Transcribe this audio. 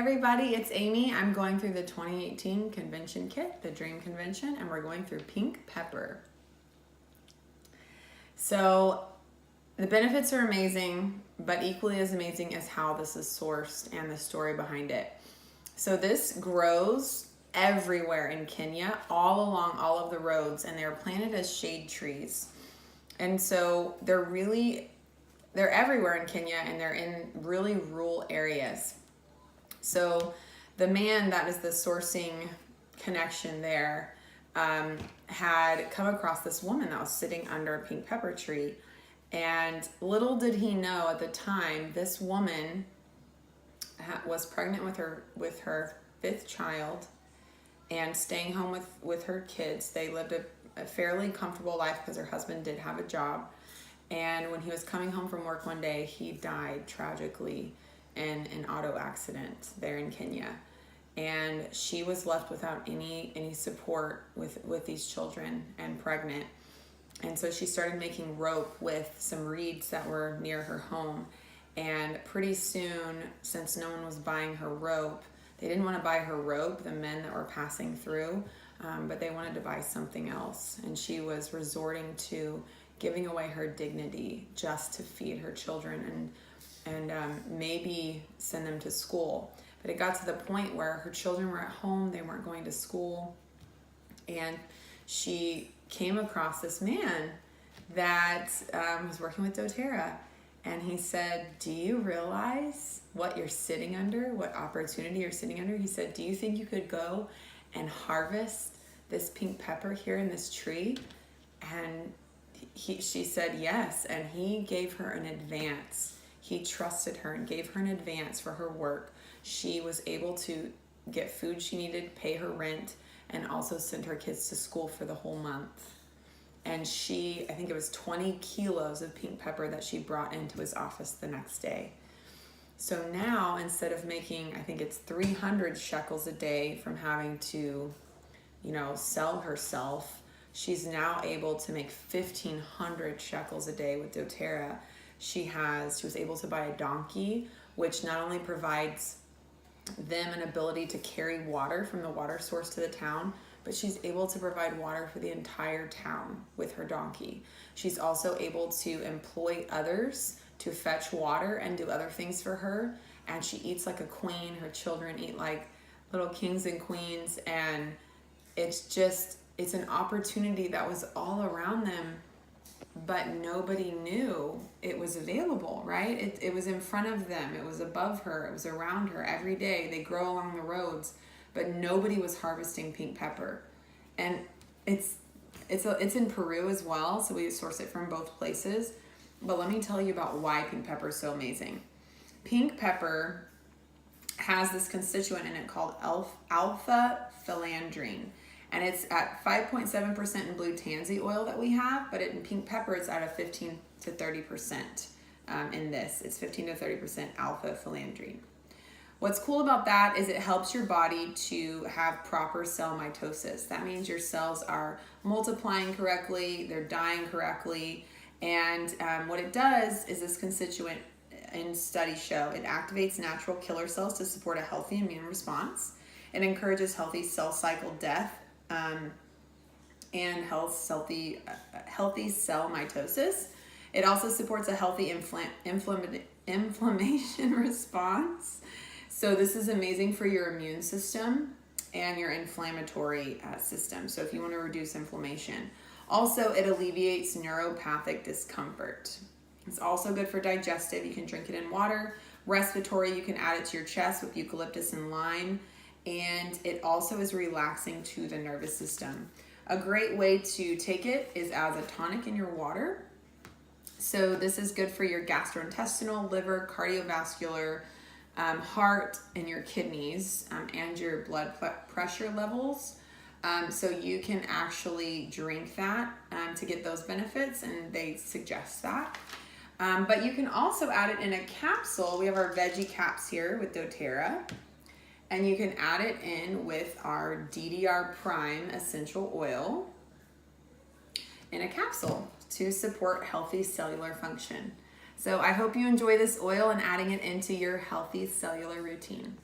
everybody, it's Amy. I'm going through the 2018 convention kit, the Dream Convention, and we're going through pink pepper. So the benefits are amazing, but equally as amazing is how this is sourced and the story behind it. So this grows everywhere in Kenya, all along all of the roads, and they're planted as shade trees. And so they're everywhere in Kenya, and they're in really rural areas. So the man that is the sourcing connection there had come across this woman that was sitting under a pink pepper tree. And little did he know at the time, this woman was pregnant with her fifth child and staying home with her kids. They lived a fairly comfortable life because her husband did have a job. And when he was coming home from work one day, he died tragically in an auto accident there in Kenya. And she was left without any support with these children and pregnant. And so she started making rope with some reeds that were near her home. And pretty soon, since no one was buying her rope, they didn't want to buy her rope, the men that were passing through, but they wanted to buy something else. And she was resorting to giving away her dignity just to feed her children and maybe send them to school. But it got to the point where her children were at home, they weren't going to school, and she came across this man that was working with doTERRA, and he said, "Do you realize what you're sitting under, what opportunity you're sitting under?" He said, "Do you think you could go and harvest this pink pepper here in this tree?" And she said yes, and he gave her an advance. He trusted her and gave her an advance for her work. She was able to get food she needed, pay her rent, and also send her kids to school for the whole month. And I think it was 20 kilos of pink pepper that she brought into his office the next day. So now, instead of making, I think it's 300 shekels a day from having to, sell herself, she's now able to make 1,500 shekels a day with doTERRA. She was able to buy a donkey, which not only provides them an ability to carry water from the water source to the town, but she's able to provide water for the entire town with her donkey. She's also able to employ others to fetch water and do other things for her. And she eats like a queen. Her children eat like little kings and queens. And it's an opportunity that was all around them, but nobody knew it was available, right? It was in front of them. It was above her. It was around her every day. They grow along the roads, but nobody was harvesting pink pepper. And it's in Peru as well, so we source it from both places. But let me tell you about why pink pepper is so amazing. Pink pepper has this constituent in it called alpha-philandrine. And it's at 5.7% in blue tansy oil that we have, but in pink pepper, it's at a 15 to 30% in this. It's 15 to 30% alpha-philandrine. What's cool about that is it helps your body to have proper cell mitosis. That means your cells are multiplying correctly, they're dying correctly, and what it does is this constituent in studies show it activates natural killer cells to support a healthy immune response. It encourages healthy cell cycle death and healthy cell mitosis. It also supports a healthy inflammation response. So this is amazing for your immune system and your inflammatory system. So if you want to reduce inflammation. Also, it alleviates neuropathic discomfort. It's also good for digestive. You can drink it in water. Respiratory, you can add it to your chest with eucalyptus and lime. And it also is relaxing to the nervous system. A great way to take it is as a tonic in your water. So this is good for your gastrointestinal, liver, cardiovascular, heart, and your kidneys, and your blood pressure levels. So you can actually drink that to get those benefits, and they suggest that. But you can also add it in a capsule. We have our veggie caps here with doTERRA. And you can add it in with our DDR Prime essential oil in a capsule to support healthy cellular function. So I hope you enjoy this oil and adding it into your healthy cellular routine.